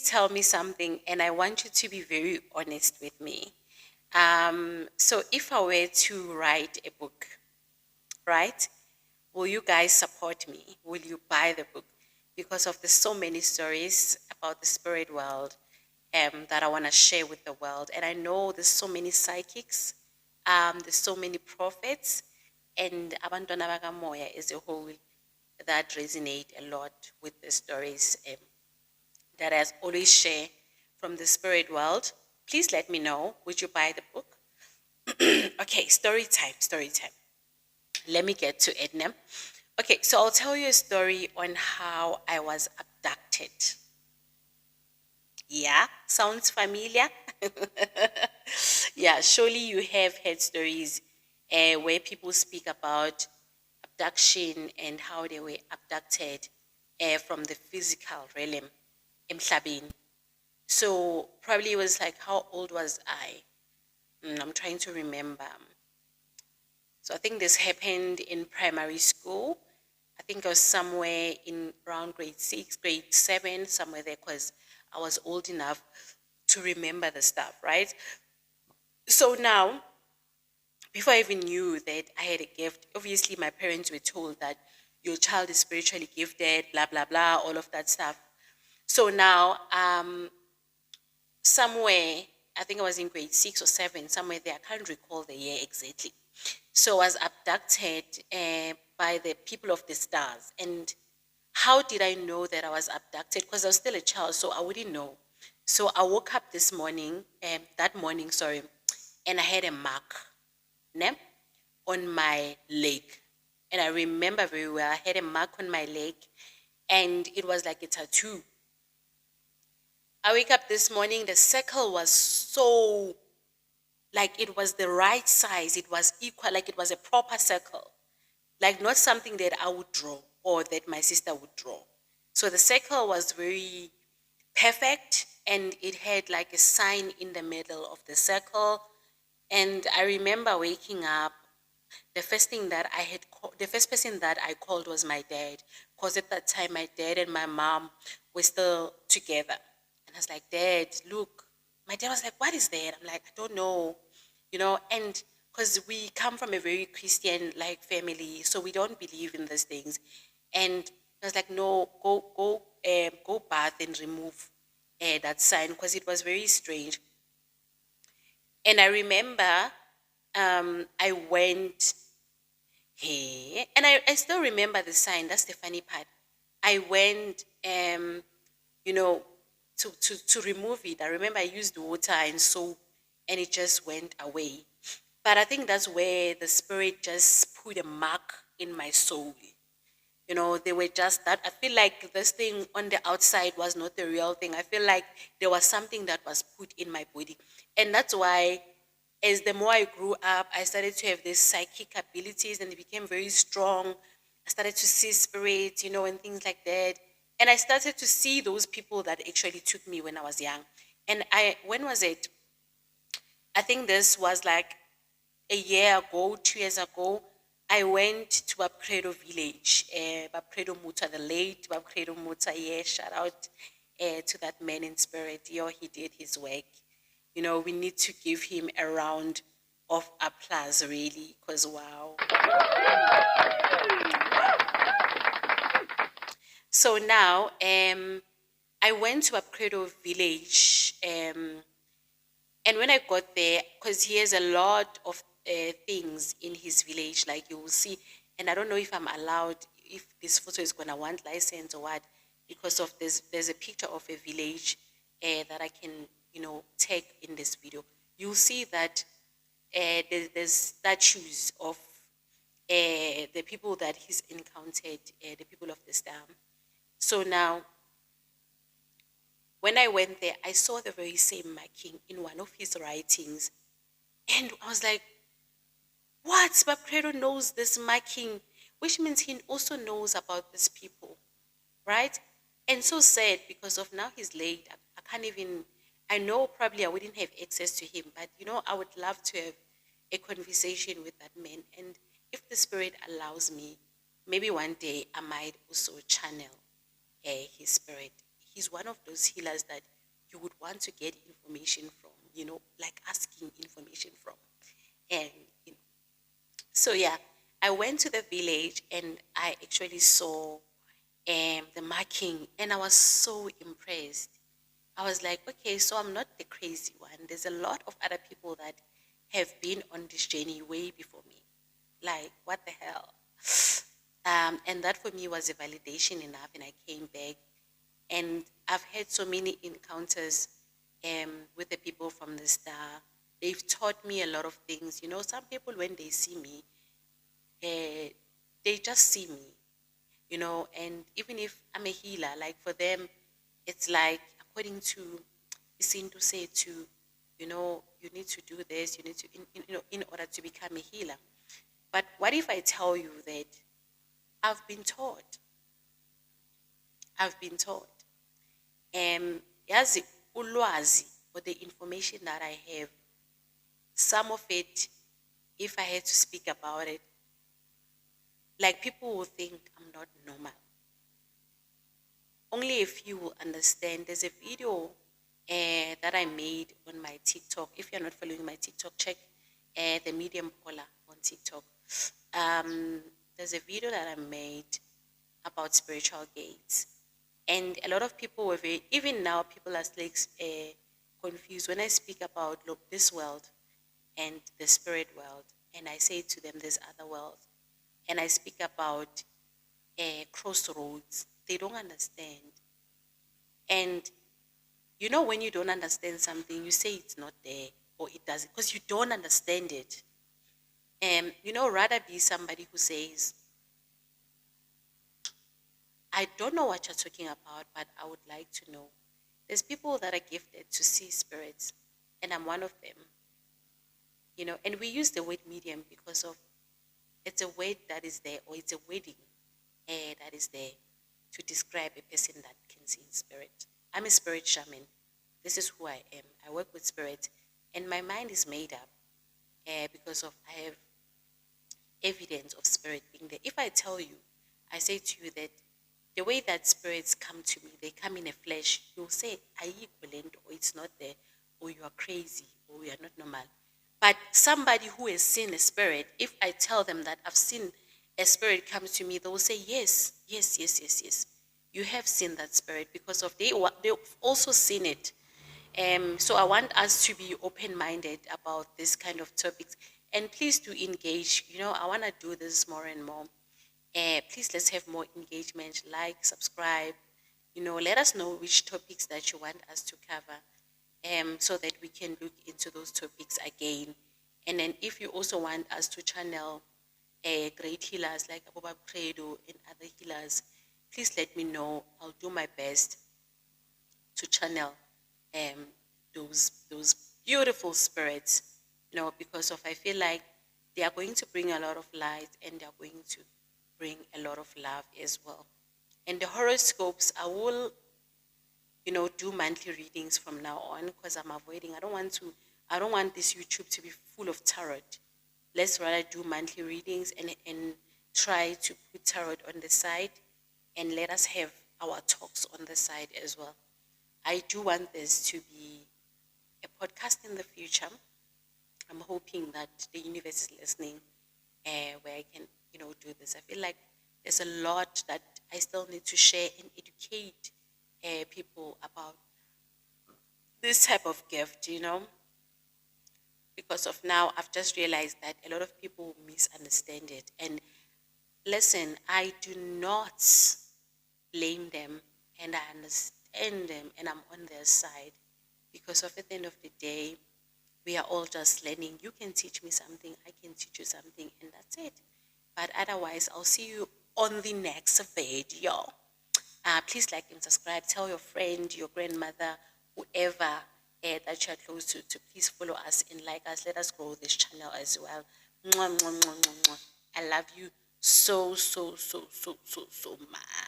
tell me something, and I want you to be very honest with me. So if I were to write a book, right? Will you guys support me? Will you buy the book? Because of the so many stories about the spirit world that I want to share with the world. And I know there's so many psychics, there's so many prophets, and Abantwana Bakamoya as a whole that resonate a lot with the stories that I always share from the spirit world. Please let me know. Would you buy the book? Okay, story time, story time. Let me get to it now. Okay, so I'll tell you a story on how I was abducted. Yeah, sounds familiar? Yeah, surely you have heard stories where people speak about abduction and how they were abducted from the physical realm, emhlabeni. So probably it was like, how old was I? I'm trying to remember. So I think this happened in primary school. I think I was somewhere in around grade 6, grade 7, somewhere there, because I was old enough to remember the stuff, right? So now, before I even knew that I had a gift, obviously my parents were told that your child is spiritually gifted, blah, blah, blah, all of that stuff. So now, somewhere, I think I was in grade 6 or 7, somewhere there, I can't recall the year exactly. So I was abducted by the people of the stars. And how did I know that I was abducted? Because I was still a child, so I wouldn't know. So I woke up this morning, that morning, sorry, and I had a mark ne, on my leg. And I remember very well, I had a mark on my leg, and it was like a tattoo. I wake up this morning, the circle was so, like it was the right size, it was equal, like it was a proper circle. Like not something that I would draw or that my sister would draw. So the circle was very perfect, and it had like a sign in the middle of the circle. And I remember waking up, the first thing that I had, the first person that I called was my dad, because at that time my dad and my mom were still together. And I was like, Dad, look. My dad was like, what is that? I'm like, I don't know, and because we come from a very Christian like family, so we don't believe in these things. And I was like, no, go bath and remove that sign, because it was very strange. And I remember I went, hey, and I still remember the sign. That's the funny part. I went, you know, to remove it. I remember I used water and soap, and it just went away. But I think that's where the spirit just put a mark in my soul. They were just that. I feel like this thing on the outside was not the real thing. I feel like there was something that was put in my body. And that's why, as the more I grew up, I started to have these psychic abilities, and they became very strong. I started to see spirits, and things like that. And I started to see those people that actually took me when I was young. And when was it? I think this was like a year ago, 2 years ago. I went to Bapcredo village, Bapcredo Muta, the late Bapcredo Muta. Yeah, shout out to that man in spirit. Yo, he did his work. We need to give him a round of applause, really, because wow. So now, I went to Bapcredo village, and when I got there, because he has a lot of things in his village, like you will see, and I don't know if I'm allowed, if this photo is gonna want license or what, because of this. There's a picture of a village that I can, take in this video. You'll see that there's statues of the people that he's encountered, the people of the star. So now, when I went there, I saw the very same marking in one of his writings. And I was like, what? Bapcredo knows this marking, which means he also knows about these people, right? And so sad, because of now he's late. I can't even, I know probably I wouldn't have access to him, but I would love to have a conversation with that man. And if the spirit allows me, maybe one day I might also channel his spirit he's one of those healers that you would want to get information from, like asking information from. And you know, so yeah, I went to the village and I actually saw the marking, and I was so impressed. I was like, okay, so I'm not the crazy one. There's a lot of other people that have been on this journey way before me. Like, what the hell? And that for me was a validation enough, and I came back. And I've had so many encounters with the people from the star. They've taught me a lot of things. Some people, when they see me, uh, they just see me, and even if I'm a healer, like for them, it's like according to Isintu say to, you need to do this, you need to, in order to become a healer. But what if I tell you that I've been taught, I've been taught, yazi ulwazi, or the information that I have, some of it, if I had to speak about it, like people will think I'm not normal. Only a few will understand. There's a video that I made on my TikTok. If you're not following my TikTok, check the Medium Polar on TikTok. There's a video that I made about spiritual gates. And a lot of people were very, even now, people are like confused when I speak about, look, this world and the spirit world. And I say to them, there's other worlds. And I speak about crossroads. They don't understand. And when you don't understand something, you say it's not there or it doesn't, because you don't understand it. And rather be somebody who says, I don't know what you're talking about, but I would like to know. There's people that are gifted to see spirits, and I'm one of them. And we use the word medium because of it's a word that is there, or it's a wording that is there to describe a person that can see in spirit. I'm a spirit shaman. This is who I am. I work with spirit, and my mind is made up because of I have evidence of spirit being there. If I tell you, I say to you that the way that spirits come to me, they come in a flesh, you'll say, are you equivalent, or it's not there, or you are crazy, or you are not normal. But somebody who has seen a spirit, if I tell them that I've seen a spirit come to me, they will say, yes, yes, yes, yes, yes. You have seen that spirit because of they've also seen it. So I want us to be open-minded about this kind of topics. And please do engage. I want to do this more and more. Please let's have more engagement. Like, subscribe. Let us know which topics that you want us to cover, so that we can look into those topics again. And then if you also want us to channel great healers like Aboba Credo and other healers, please let me know. I'll do my best to channel um, those beautiful spirits, because of I feel like they are going to bring a lot of light, and they are going to bring a lot of love as well. And the horoscopes, I will do monthly readings from now on, because I'm avoiding. I don't want this YouTube to be full of tarot. Let's rather do monthly readings and try to put tarot on the side, and let us have our talks on the side as well. I do want this to be a podcast in the future. I'm hoping that the universe is listening, where I can, do this. I feel like there's a lot that I still need to share and educate people about this type of gift, because of now I've just realized that a lot of people misunderstand it. And listen, I do not blame them, and I understand them, and I'm on their side, because of at the end of the day, we are all just learning. You can teach me something, I can teach you something, and that's it. But otherwise, I'll see you on the next video. Please like and subscribe. Tell your friend, your grandmother, whoever that you're close to please follow us and like us. Let us grow this channel as well. Mwah, mwah, mwah, mwah, mwah. I love you so, so, so, so, so, so much.